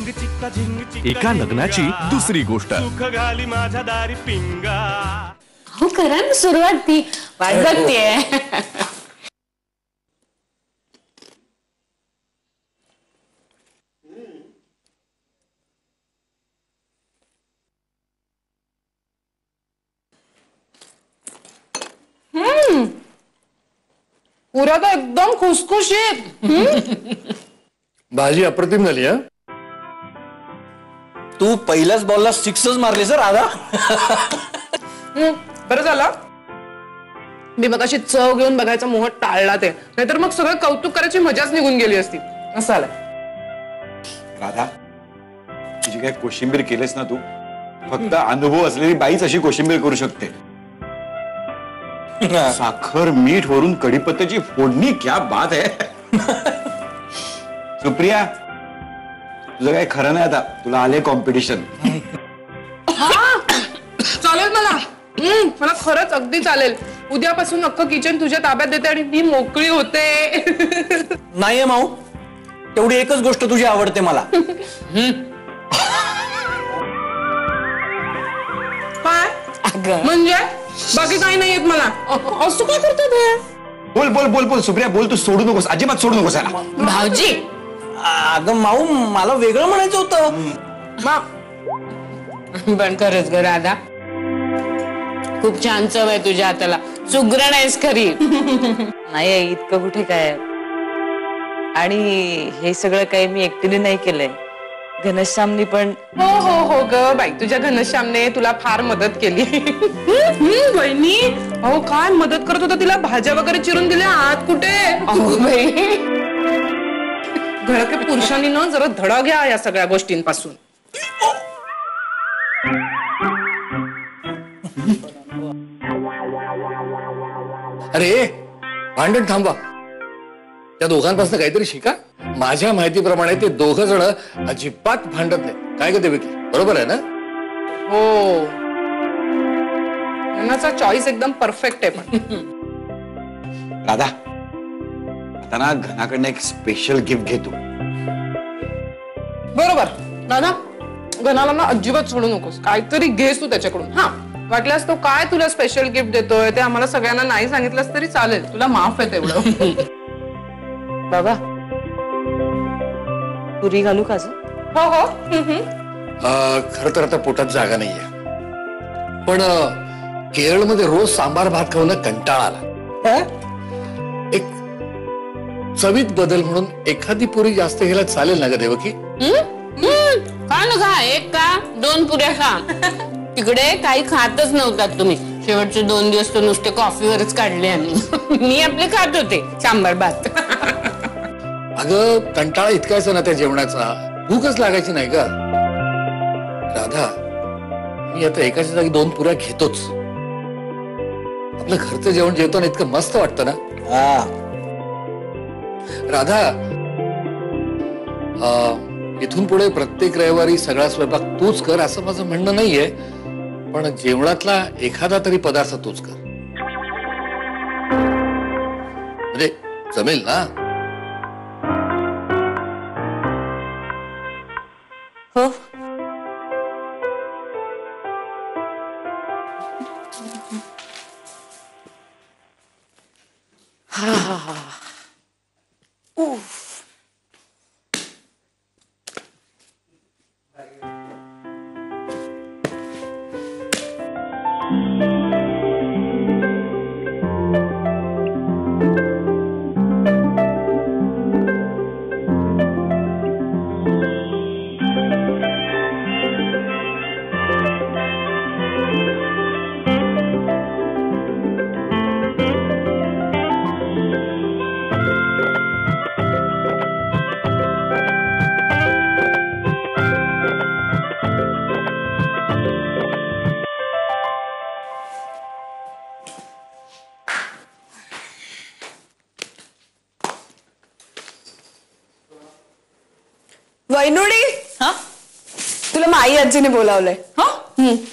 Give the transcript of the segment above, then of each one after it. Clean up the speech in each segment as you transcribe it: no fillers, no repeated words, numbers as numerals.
एका लग्नाची दुसरी गोष्ट. हो करा ना सुरुवात, ती वाट बघतेय. पुरा तर एकदम खुसखुशीत. भाजी अप्रतिम झाली. हा, तू पहिल्याच बॉलला सिक्सच मारली सर राधा. बरं झालं मी मग अशी चव घेऊन बघायचा मोह टाळला, ते नाहीतर मग सगळं कौतुक करायची मजाच निघून गेली असती. असं आलं. राधा, तुझी काय कोशिंबीर केलेस ना तू, फक्त अनुभव असलेली बाईच अशी कोशिंबीर करू शकते. साखर मीठ वरून कढीपत्त्याची फोडणी, क्या बात आहे. सुप्रिया, तुझं काय खरं नाही आता, तुला आले कॉम्पिटिशन. चालेल मला. मला खरंच अगदी चालेल. उद्यापासून अख्खं किचन तुझ्या ताब्यात देते आणि मी मोकळी होते. नाहीये माऊ, तेवढी एकच गोष्ट तुझी आवडते मला. काय म्हणजे? बाकी काही नाही येत मला. असं काय करतो ते? बोल बोल बोल बोल सुप्रिया बोल, तू सोडू नकोस, अजिबात सोडू नकोस याला. भाऊजी, अगं माऊ, मला वेगळं म्हणायचं होतं. पण खरंच ग राधा, खूप छान चव आहे तुझ्या हाताला. सुगरण आहेस खरी. नाही इतकं कुठे काय, आणि हे सगळं काही मी एकटीने नाही केलंय, घनश्यामनी पण. हो हो हो ग बाई, तुझ्या घनश्यामने तुला फार मदत केली. बहिणी, अहो काय मदत करत होता तिला, भाज्या वगैरे चिरून दिल्या. आत कुठे? अहो बाई, घरातल्या पुरुषांनी ना जरा धडा घ्या या सगळ्या गोष्टींपासून. अरे भांडण थांबवा, त्या दोघांपासून काहीतरी शिका. माझ्या माहितीप्रमाणे ते दोघ जण अजिबात भांडत नाही. काय ग देवकी, बरोबर आहे ना? हो, मनाचा चॉईस एकदम परफेक्ट आहे. पण राधा, आता ना घनाकडनं एक स्पेशल गिफ्ट घेतो. बरोबर दादा, घनाला ना अजिबात सोडू नकोस. काहीतरी घेस तू त्याच्याकडून. हा, वाटल्यास तो काय तुला स्पेशल गिफ्ट देतोय ते आम्हाला सगळ्यांना नाही सांगितलंस तरी चालेल. तुला माफ आहे तेवढं. बाबा, पुरी घालू का? हो हो. खर तर आता पोटात जागा नाहीये, पण केरळमध्ये रोज सांबार भात खाऊन कंटाळा आला. एक चवीत बदल म्हणून एखादी पुरी जास्त घ्यायला चालेल ना ग देवकी? खा ना, खा. एक का 2 पुऱ्या खा. तिकडे काही खातच नव्हतात तुम्ही. शेवटचे 2 दिवस तर नुसते कॉफीवरच काढले आम्ही. मी आपले खात होते सांबार भात. अगं कंटाळा इतकायचा ना त्या जेवणाचा, भूकच लागायची नाही का? राधा, मी आता एकाच्या जागी 2 पुऱ्या घेतोच. आपलं घरचं जेवण जेवताना इतकं मस्त वाटतं ना. राधा, इथून पुढे प्रत्येक रविवारी सगळा स्वयंपाक तूच कर असं माझं म्हणणं नाहीये, पण जेवणातला एखादा तरी पदार्थ तूच कर, म्हणजे जमेल ना? हो. हा हा हा. वैनुडी, हा, तुला माई आजीने बोलावलंय.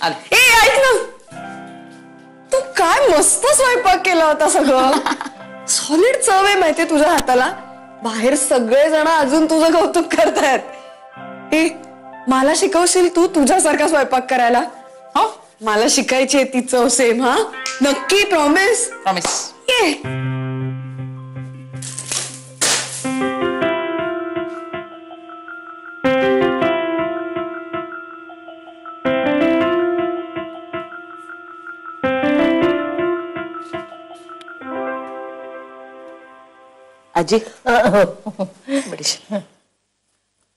ऐक ना, तू काय मस्त स्वयंपाक केला होता. सगळं सॉलिड चव आहे माहितीये तुझ्या हाताला. बाहेर सगळे जण अजून तुझं कौतुक करतायत. ए मला शिकवशील तू तुझ्यासारखा स्वयंपाक करायला? हो मला शिकायची आहे ती चव सेम. हा नक्की प्रॉमिस. प्रॉमिस. ये आजी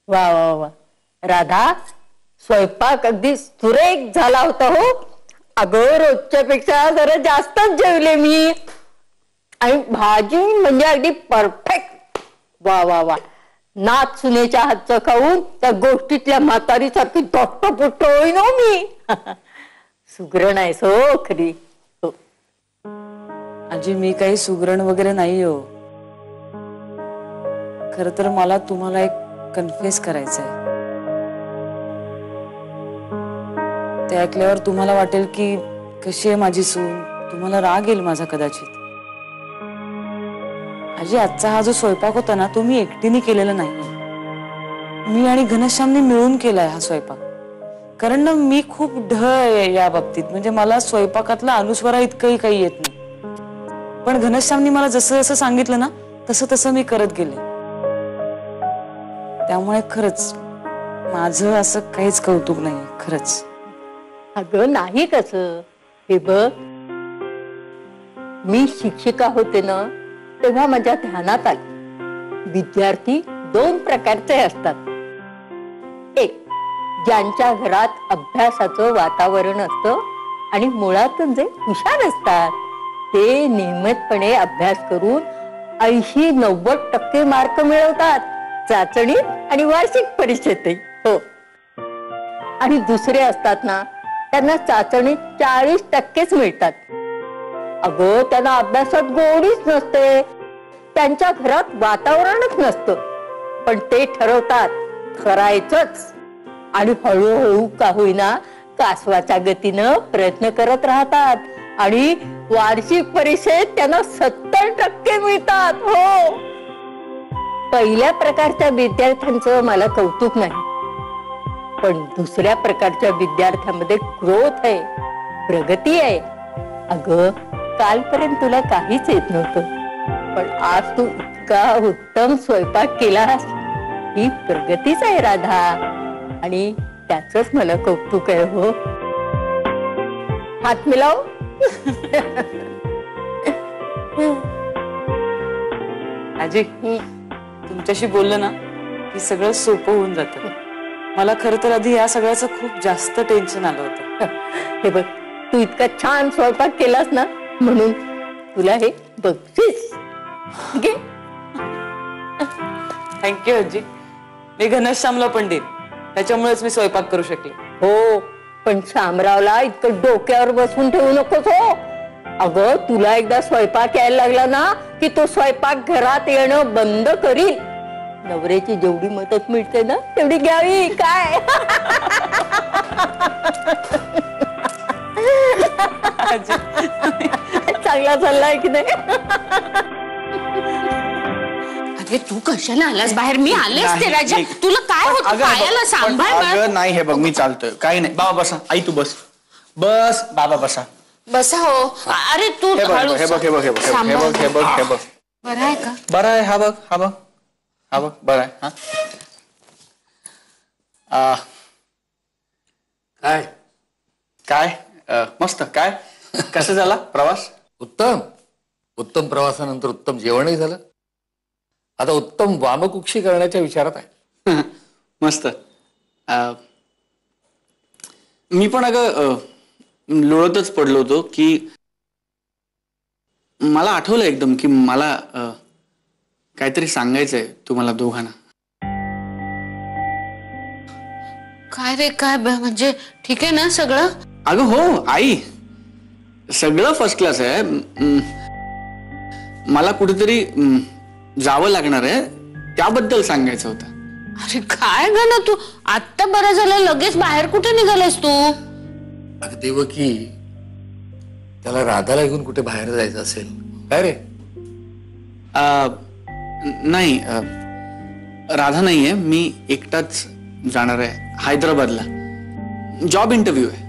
वा वा वा राधा, स्वयंपाक अगदी सुरेख झाला होता हो. अगं रोजच्या पेक्षा जरा जास्तच जेवले मी. आणि भाजी म्हणजे अगदी परफेक्ट. वा वा वा, नाच सुनेच्या हातचं खाऊन त्या गोष्टीतल्या म्हातारीसारखी दोट्टपुट्ट होईन हो मी. सुगरण आहेस हो खरी. हो. आजी मी काही सुगरण वगैरे नाही हो. खर तर मला तुम्हाला एक कन्फेस करायचं आहे. ते ऐकल्यावर तुम्हाला वाटेल की कशी आहे माझी सून, तुम्हाला राग येईल माझा कदाचित. आजी आजचा हा जो स्वयंपाक होता ना तो मी एकटीने केलेला नाही. मी आणि घनश्यामने मिळून केलाय हा स्वयंपाक. कारण ना मी खूप ढ आहे या बाबतीत. म्हणजे मला स्वयंपाकातला अनुस्वारा इतकंही काही येत नाही. पण घनश्यामने मला जसं जसं सांगितलं ना तसं तसं मी करत गेले. त्यामुळे खरंच माझं असं काहीच कौतुक नाही खरंच. अगं नाही कसं, हे बघ मी शिक्षिका होते ना तेव्हा माझ्या ध्यानात आले विद्यार्थी दोन प्रकारचे असतात. एक ज्यांच्या घरात अभ्यासाचं वातावरण असतं आणि मुळातून जे हुशार असतात ते नियमितपणे अभ्यास करून 80-90% मार्क मिळवतात चाचणीत आणि वार्षिक परीक्षेतही. हो. आणि दुसरे असतात ना त्यांना चाचणीत 40%च मिळतात. अगं त्यांना अभ्यासात गोडीच नसते, त्यांच्या घरात वातावरणच नसतं, पण ते ठरवतात करायचंच आणि हळूहळू का होईना कासवाच्या गतीनं प्रयत्न करत राहतात आणि वार्षिक परीक्षेत त्यांना 70% मिळतात. हो. पहिल्या प्रकारच्या विद्यार्थ्यांचं मला कौतुक नाही, पण दुसऱ्या प्रकारच्या विद्यार्थ्यांमध्ये ग्रोथ आहे, प्रगती आहे. अगं कालपर्यंत तुला काहीच येत नव्हतं, पण आज तू इतका उत्तम स्वयंपाक केलास. ही प्रगतीच आहे राधा आणि त्याचंच मला कौतुक आहे. हो. हात मिलाव. आजी तुमच्याशी बोललं ना की सगळं सोपं होऊन जातं. मला खरं तर आधी या सगळ्याचं खूप जास्त टेन्शन आलं होतं. हे बघ तू इतका छान स्वयंपाक केलास ना म्हणून तुला हे बक्षीस. थँक्यू आजी. मी घनश्यामला पण देईन, त्याच्यामुळेच मी स्वयंपाक करू शकले. हो, पण शामरावला इतकं डोक्यावर बसून ठेवू नकोस हो. अगं तुला एकदा स्वयंपाक यायला लागला ना की तो स्वयंपाक घरात येणं बंद करील. नवऱ्याची जेवढी मदत मिळते ना तेवढी घ्यावी काय. चांगला चाललाय की नाही. अरे तू कशाला आलास बाहेर? मी आले असते राजा. तुला काय होतं पायाला? सांभाळ. नाही हे बघ मी चालतोय, काही नाही. बाबा बसा. आई तू बस बस. बाबा बसा. बसा हो. अरे तू हे बघ हे बघ हे बघ हे बघ हे बघ हे बघ हे बघ. बरं आहे का? बरं आहे. हा बघ हा बघ हा बघ बरं आहे. हा काय काय मस्त. काय कसं झाला प्रवास? उत्तम. उत्तम प्रवासानंतर उत्तम जेवणही झालं. आता उत्तम वामकुक्षी करण्याच्या विचारात आहे. मस्त. मी पण अगं लोळतच पडलो होतो की मला आठवलं एकदम की मला काहीतरी सांगायचंय तुम्हाला दोघांना. काय रे काय म्हणजे ठीक आहे ना सगळं? अगं हो आई, सगळं फर्स्ट क्लास आहे. मला कुठेतरी जावं लागणार आहे, त्याबद्दल सांगायचं होतं. अरे काय ग ना तू आत्ता बरं झालं लगेच बाहेर कुठे निघालास तू? अगं देवकी, त्याला राधाला घेऊन कुठे बाहेर जायचं असेल काय रे? नाही राधा नाहीये, मी एकटाच जाणार आहे हैदराबादला. जॉब इंटरव्ह्यू आहे.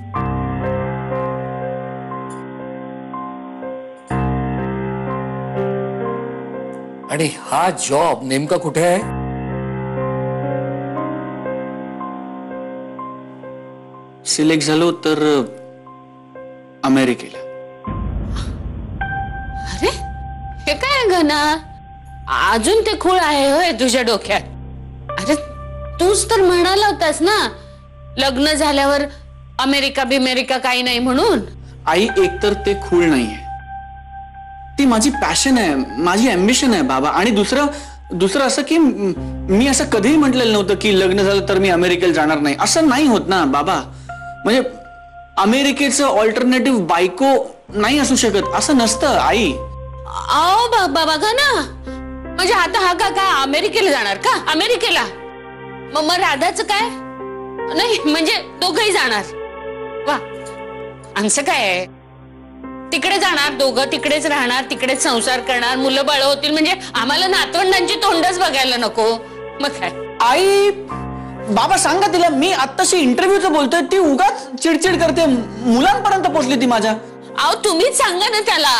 आणि हा जॉब नेमका कुठे आहे? सिलेक्ट झालो तर अमेरिकेला. अरे हे काय घना, अजून ते खूळ आहे होय तुझ्या डोक्यात? अरे तूच तर म्हणाला होतास ना लग्न झाल्यावर अमेरिका बिमेरिका काही नाही म्हणून. आई, एकतर ते खूळ नाहीये, ती माझी पॅशन आहे, माझी अम्बिशन आहे बाबा. आणि दुसरं असं की मी असं कधीही म्हटलेलं नव्हतं की लग्न झालं तर मी अमेरिकेला जाणार नाही. असं नाही होत ना बाबा. म्हणजे अमेरिकेचं ऑल्टरनेटिव्ह बायको नाही असू शकत, असं नसतं आई. आओ बाबा बघा ना, म्हणजे आता हा का अमेरिकेला जाणार का? अमेरिकेला मग राधाचं काय? नाही म्हणजे दोघंही जाणार. वा, आमचं काय आहे, तिकडे जाणार दोघं, तिकडेच राहणार, तिकडेच संसार करणार, मुलं बाळ होतील, म्हणजे आम्हाला नातवंडांची तोंडच बघायला नको. मग काय आई, बाबा सांगा तिला, मी आत्ताशी इंटरव्ह्यूचं बोलतोय, ती उगाच चिडचिड करते, मुलांपर्यंत पोहोचली ती माझ्या. अहो तुम्हीच सांगा ना त्याला,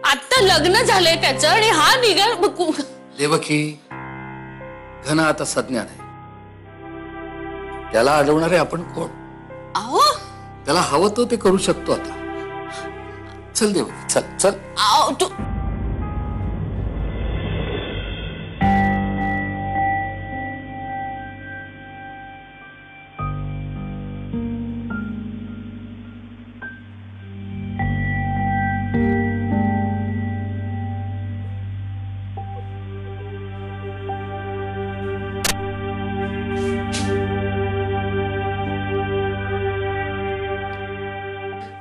आता लग्न झालंय त्याचं आणि हा निघाल. देवकी, घन आता सज्ञान आहे, त्याला अडवणारे आपण कोण? अहो त्याला हवं तो ते करू शकतो. आता चल देवकी, चल चल. अहो तू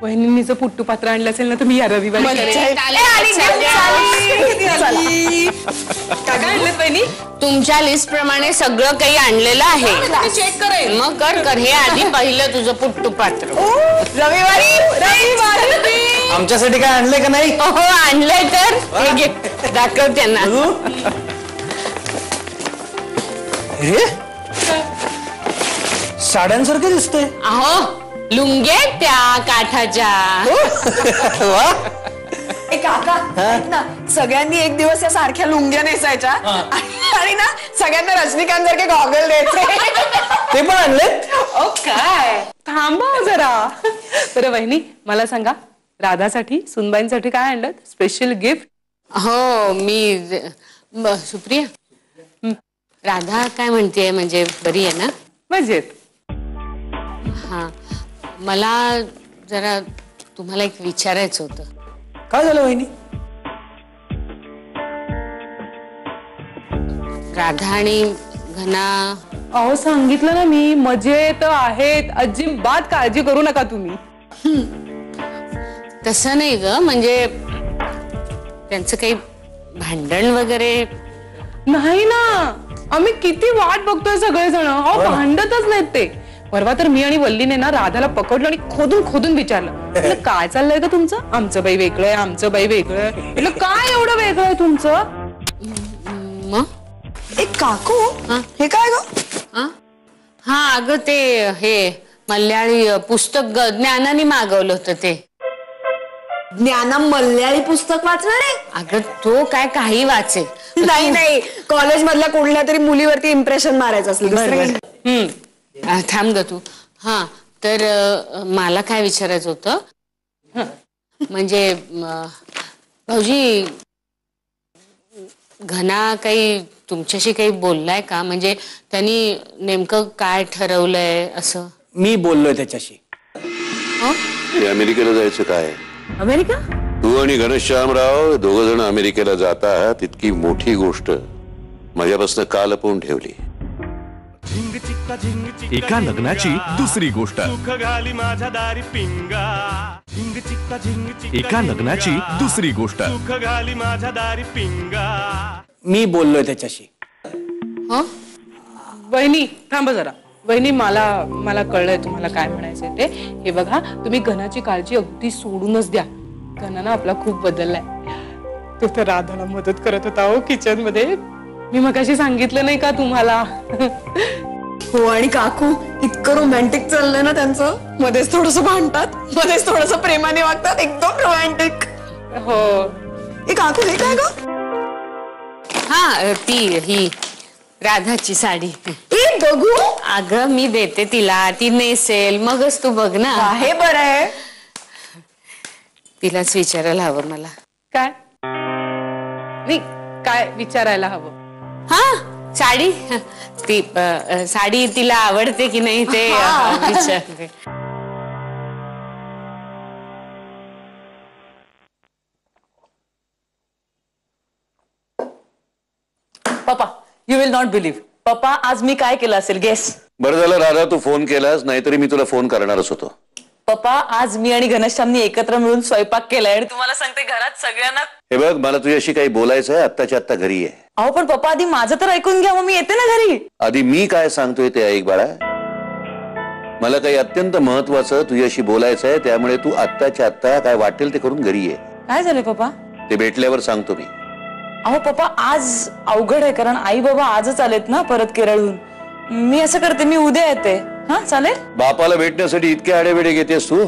वहिनींनी जर पुट्टू पात्र आणलं असेल ना तर मी या रविवारी करेन. काय काय आणलं वहिनी? तुमच्या लिस्ट प्रमाणे सगळं काही आणलेलं आहे. चेक करेल. मग कर हे आधी पहिलं तुझं पुट्टू पात्र. रविवारी आमच्यासाठी काय आणलंय का नाही? हो आणलंय तर हे घे, दाखव त्यांना. साड्यांसारखं दिसतंय. अहो लुंगे त्या काठाच्या. काका ऐक ना, सगळ्यांनी एक दिवस या सारख्या लुंग्या नेसायच्या आणि ना सगळ्यांना रजनीकांत सारखे गॉगल द्यायचे. ते पण आणले? काय थांबा जरा. बरं वहिनी मला सांगा, राधासाठी सुनबाईंसाठी काय आणलं स्पेशल गिफ्ट? हो मी सुप्रिया, राधा काय म्हणतेय, म्हणजे बरी आहे ना? मजेत. हा, मला जरा तुम्हाला एक विचारायचं होतं. काय झालं वहिनी? राधा आणि घना. अहो सांगितलं ना मी, मजेत आहेत, अजिबात काळजी करू नका तुम्ही. तसं नाही ग, म्हणजे त्यांचं काही भांडण वगैरे नाही ना, आम्ही किती वाट बघतोय सगळेजण. अहो भांडतच नाहीत ते. परवा तर मी आणि वल्लीने ना राधाला पकडलं आणि खोदून खोदून विचारलं, म्हटलं काय चाललंय का तुमचं? आमचं बाई वेगळंय, आमचं बाई वेगळंय. म्हटलं काय एवढं वेगळं आहे तुमचं? मग एक काकू, हे काय ग? हा अगं ते हे मल्याळी पुस्तक ज्ञानाने मागवलं होतं ते. ज्ञाना मल्याळी पुस्तक वाचणार आहे? अगं तो काय काही वाचेल. नाही नाही, कॉलेज मधल्या कुठल्या तरी मुलीवरती इम्प्रेशन मारायचं असलं दुसरं काही. थांब ग तू. हा तर मला काय विचारायचं होतं, म्हणजे भाऊजी घना काही तुमच्याशी काही बोललाय का? म्हणजे त्यांनी नेमकं काय ठरवलंय असं? मी बोललोय त्याच्याशी. अमेरिकेला जायचं काय? अमेरिका? तू आणि घनश्यामराव दोघ जण अमेरिकेला जात आहात, इतकी मोठी गोष्ट माझ्यापासून का लपवून ठेवली? एका लग्नाची दुसरी गोष्ट. एका लग्नाची दुसरी गोष्ट. मी बोललोय त्याच्याशी. वहिनी थांबा जरा. वहिनी मला कळलंय तुम्हाला काय म्हणायचंय ते. हे बघा, तुम्ही घनाची काळजी अगदी सोडूनच द्या. घनानं आपला खूप बदललाय. तो तर राधाला मदत करत होता हो किचन मध्ये. मी मगाशी सांगितलं नाही का तुम्हाला? हो आणि काकू इतकं रोमॅन्टिक चाललंय ना त्यांचं. मध्येच थोडस भांडतात, मध्येच थोडस प्रेमाने वागतात, एकदम रोमॅन्टिक. हो. ए काकू हे काय ग? हा ती ही राधाची साडी. ए बघू. अगं मी देते तिला, ती नेसेल मगच तू बघ ना. आहे बरं आहे. तिलाच विचारायला हवं मला. काय नाही, काय विचारायला हवं? हा साडी, ती साडी तिला आवडते की नाही ते विचारते. पप्पा यू विल नॉट बिलीव्ह. पप्पा आज मी काय केलं असेल गेस. बरं झालं राधा तू फोन केलास, नाहीतरी मी तुला फोन करणारच होतो. पप्पा आज मी आणि घनश्यामनी एकत्र मिळून स्वयंपाक केलाय आणि तुम्हाला सांगते घरात सगळ्यांना. हे बघ मला तुझ्याशी काही बोलायचं आहे, आत्ताच्या आत्ता घरी आहे. अहो पण पप्पा आधी माझं तर ऐकून घ्या, मग मी येते ना घरी. आधी मी काय सांगतोय ते ऐक बाळा. मला काही अत्यंत महत्वाचं तुझ्याशी बोलायचं आहे, त्यामुळे तू आत्ताच्या आत्ता काय वाटेल ते करून घरी ये. काय झालंय पप्पा? ते भेटल्यावर सांगतो मी. अहो पप्पा आज अवघड आहे, कारण आई बाबा आजच आलेत ना परत केरळहून. मी असं करते, मी उद्या येते. हा चालेल? बापाला भेटण्यासाठी इतके आडेवेडे घेतेस तू?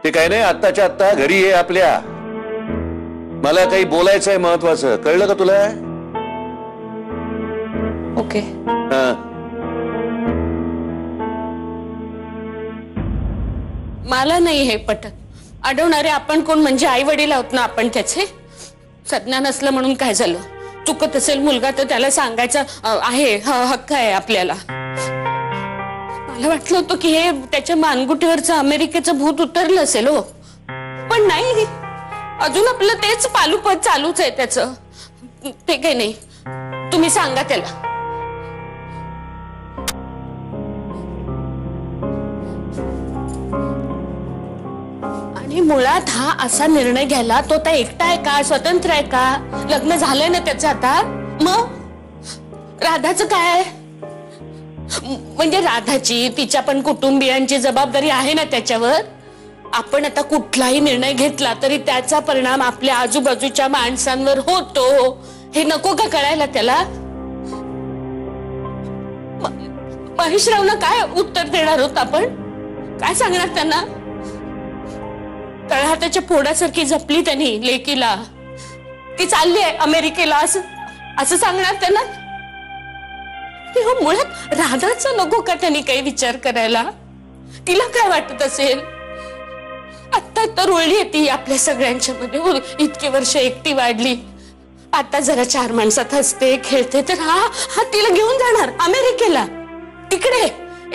ते काय नाही, आत्ताच्या आत्ता घरी ये आपल्या. मला काही बोलायचं आहे महत्वाचं, कळलं का तुला? ओके. मला नाही हे पटत. अडवणारे आपण कोण? म्हणजे आई वडील आहोत ना आपण त्याचे. सज्ञान असलं म्हणून काय झालं? चुकत असेल मुलगा तर त्याला सांगायचं आहे, हक्क आहे आपल्याला. मला वाटलं होतं की हे त्याच्या मानगुटीवरचं अमेरिकेचं भूत उतरलं असेल हो, पण नाही. अजून आपलं तेच पालुपद चालूच आहे त्याचं. ते काही नाही, तुम्ही सांगा त्याला. आणि मुळात हा असा निर्णय घ्यायला तो आता एकटा आहे का? स्वतंत्र आहे का? लग्न झालंय ना त्याचं आता. मग राधाचं काय? म्हणजे राधाची, तिच्या पण कुटुंबियांची जबाबदारी आहे ना त्याच्यावर. आपण आता कुठलाही निर्णय घेतला तरी त्याचा परिणाम आपल्या आजूबाजूच्या माणसांवर होतो, हे नको का कळायला त्याला? महेशरावना काय उत्तर देणार होत आपण? काय सांगणार त्यांना? तळहाताच्या फोडासारखी जपली त्यांनी लेकीला, ती चालली आहे अमेरिकेला असं सांगणार त्यांना? मुळात राधाचा नको का त्यांनी काही विचार करायला? तिला काय वाटत असेल? आता तर रुळली आहे ती आपल्या सगळ्यांच्या मध्ये. इतकी वर्ष एकटी वाढली, आता जरा चार माणसात हसते खेळते, तर हा तिला घेऊन जाणार अमेरिकेला. तिकडे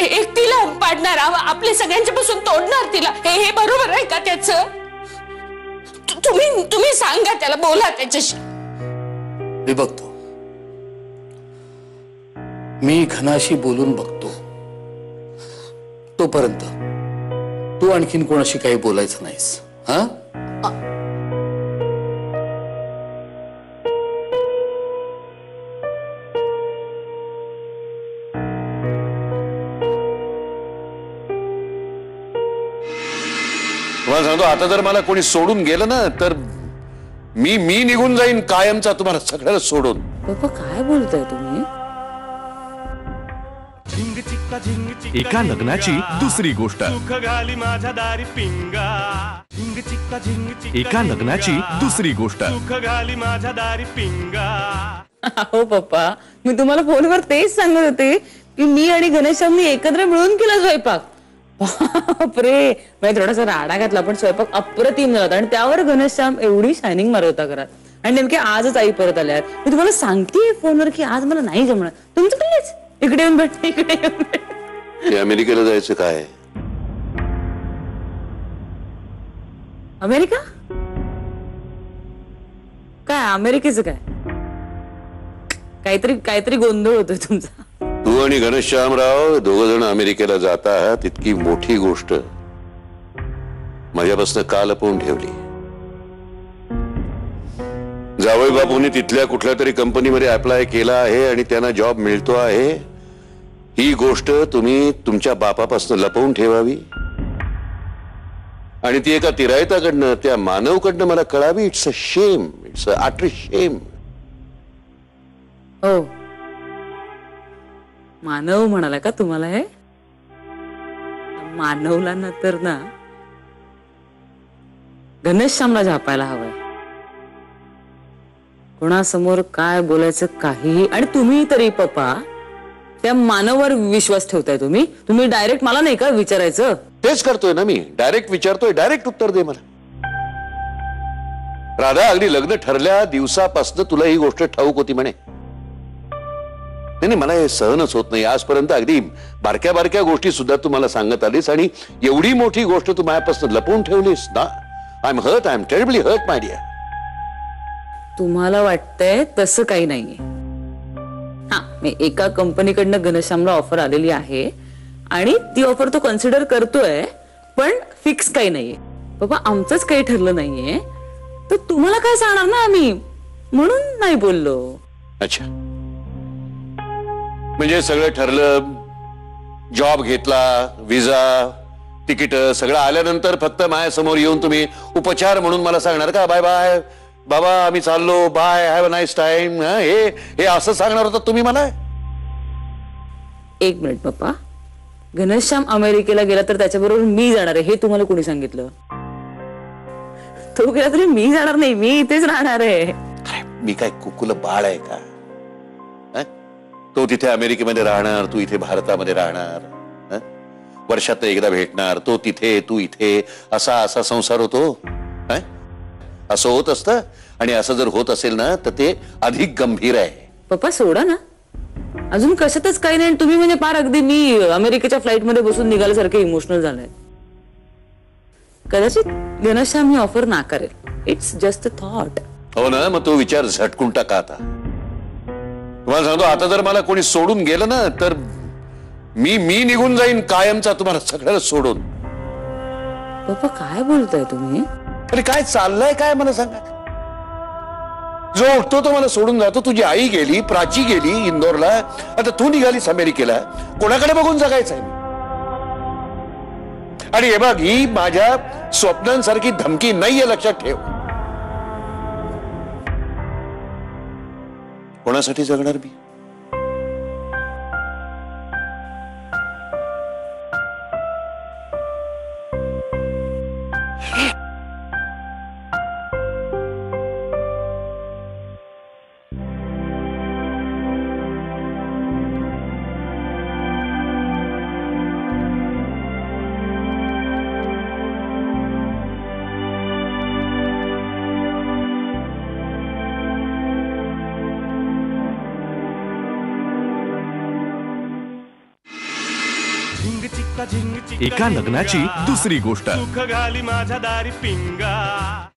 एकटीला पाडणार, आपल्या सगळ्यांच्या पासून तोडणार तिला. हे बरोबर आहे का त्याचं? तुम्ही सांगा त्याला, बोला त्याच्याशी. मी बघतो, मी घनाशी बोलून बघतो. तोपर्यंत तू आणखीन कोणाशी काही बोलायचं नाहीस. हा तुम्हाला सांगतो, आता जर मला कोणी सोडून गेलं ना तर मी निघून जाईन कायमचा, तुम्हाला सगळ्याला सोडून. पप्पा काय बोलताय तुम्ही? एका लग्नाची दुसरी गोष्ट. एका लग्नाची दुसरी गोष्ट. हो पप्पा, मी तुम्हाला फोनवर तेच सांगत होते की मी आणि घनश्यामनी एकत्र मिळून केला स्वयंपाक. बापरे, म्हणजे थोडासा राडा घातला पण स्वयंपाक अप्रतिम झाला. आणि त्यावर घनश्याम एवढी शायनिंग मारत होता घरात. आणि नेमके आजच आई परत आल्यात. मी तुम्हाला सांगते फोनवर की आज मला नाही जमणार. तुमचं काहीच इकडे येऊन भेट, इकडे येऊन भेट. ते अमेरिकेला जायचं काय? अमेरिका? काय अमेरिकेचं काय? काहीतरी गोंधळ होतोय तुमचा. तू आणि घनश्यामराव दोघ जण अमेरिकेला जात आहात, इतकी मोठी गोष्ट माझ्यापासून का लपवून ठेवली? जावई बापूंनी तिथल्या कुठल्या तरी कंपनीमध्ये अप्लाय केला आहे आणि त्यांना जॉब मिळतो आहे. ही गोष्ट तुम्ही तुमच्या बापापासून लपवून ठेवावी आणि ती एका तिरायताकडनं, त्या मानवकडनं मला कळावी. It's a shame, it's a utter शेम. हो, मानव म्हणाला का तुम्हाला हे? मानवला ना तर ना घनश्यामला झापायला हवंय. कोणासमोर काय बोलायचं काहीही. आणि तुम्ही तरी पप्पा त्या मानवावर विश्वास ठेवताय. तुम्ही डायरेक्ट मला नाही का विचारायचं? तेच करतोय ना मी. डायरेक्ट विचारतोय, डायरेक्ट उत्तर दे मला. राधा, अगदी लग्न ठरल्या दिवसापासून तुला ही गोष्ट ठाऊक होती म्हणे? नाही, मला हे सहनच होत नाही. आजपर्यंत अगदी बारक्या बारक्या गोष्टी सुद्धा तू मला सांगत आलीस आणि एवढी मोठी गोष्ट तू माझ्यापासून लपवून ठेवलीस ना. I am hurt, I am terribly hurt my dear. तुम्हाला वाटतंय तसं काही नाहीये. हा, मी एका कंपनीकडनं घनश्यामला ऑफर आलेली आहे आणि ती ऑफर तो कन्सिडर करतोय, पण फिक्स काही नाहीये. बाबा आमचंच काही ठरलं नाहीये तर तुम्हाला काय सांगणार ना आम्ही, म्हणून नाही बोललो. अच्छा, म्हणजे सगळं ठरलं, जॉब घेतला, विजा, तिकीट सगळं आल्यानंतर फक्त माझ्यासमोर येऊन तुम्ही उपचार म्हणून मला सांगणार का बाय बाय बाबा आम्ही चाललो, bye, have a nice time, हे असं सांगणार होता तुम्ही मला? एक मिनिट पप्पा, घनश्याम अमेरिकेला गेला तर त्याच्याबरोबर मी जाणार आहे हे तुम्हाला कोणी सांगितलं? तो गेला तरी मी जाणार नाही, मी इथेच राहणार आहे. मी काय कुकुल बाळ आहे का? तो तिथे अमेरिकेमध्ये राहणार, तू इथे भारतामध्ये राहणार, वर्षात एकदा भेटणार, तो तिथे तू इथे, असा असा संसार होतो? असं होत असतं. आणि असं जर होत असेल ना तर ते अधिक गंभीर आहे. पप्पा सोडा ना, अजून कशातच काही नाही. तुम्ही म्हणजे पार अगदी मी अमेरिकेच्या फ्लाईट मध्ये बसून निघाल्यासारखे इमोशनल झालंय. कदाचित घनश्याम ही ऑफर नाकारेल. It's just a thought. हो ना, मग तो विचार झटकून टाका आता. तुम्हाला सांगतो, आता जर मला कोणी सोडून गेलं ना तर मी निघून जाईन कायमचा, तुम्हाला सगळ्याला सोडून. पप्पा काय बोलताय तुम्ही? अरे काय चाललंय काय मला सांगा. जो उठतो तो मला सोडून जातो. तुझी आई गेली, प्राची गेली इंदोरला, आता तू निघालीस अमेरिकेला. कोणाकडे बघून जगायचंय मी? आणि हे बघ, ही माझ्या स्वप्नांसारखी धमकी नाहीये, लक्षात ठेव. कोणासाठी जगणार मी? एका लग्नाची दुसरी गोष्ट. सुख घाली माझ्या दारी पिंगा.